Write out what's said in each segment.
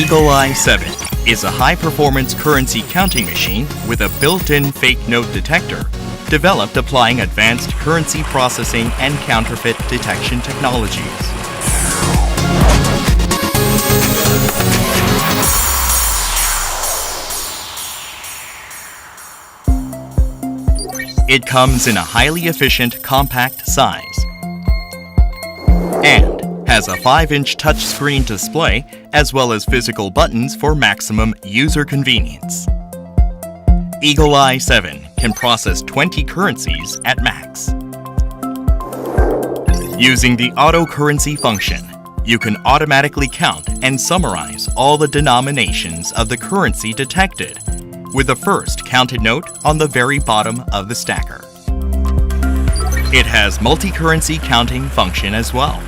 Eagle Eye 7 is a high-performance currency counting machine with a built-in fake note detector, developed applying advanced currency processing and counterfeit detection technologies. It comes in a highly efficient compact size and has a 5-inch touchscreen display as well as physical buttons for maximum user convenience. Eagle Eye 7 can process 20 currencies at max. Using the auto currency function, you can automatically count and summarize all the denominations of the currency detected, with the first counted note on the very bottom of the stacker. It has multi-currency counting function as well.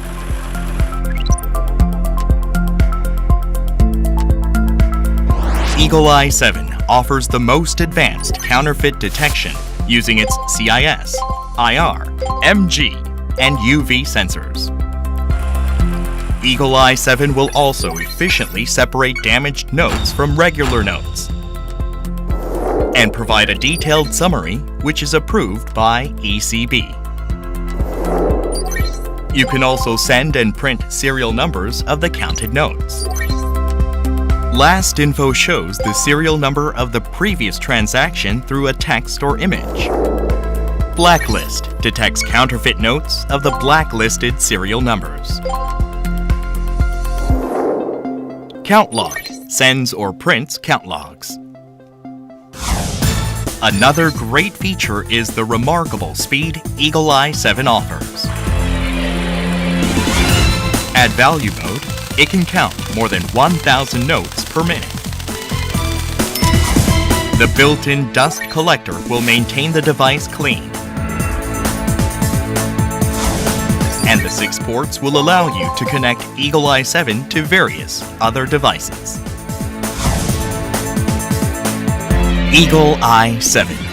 Eagle Eye 7 offers the most advanced counterfeit detection using its CIS, IR, MG, and UV sensors. Eagle Eye 7 will also efficiently separate damaged notes from regular notes and provide a detailed summary which is approved by ECB. You can also send and print serial numbers of the counted notes. Last info shows the serial number of the previous transaction through a text or image. Blacklist detects counterfeit notes of the blacklisted serial numbers. Count log sends or prints count logs. Another great feature is the remarkable speed Eagle Eye 7 offers. At value mode, it can count more than 1,000 notes per minute. The built-in dust collector will maintain the device clean. And the 6 ports will allow you to connect Eagle Eye 7 to various other devices. Eagle Eye 7.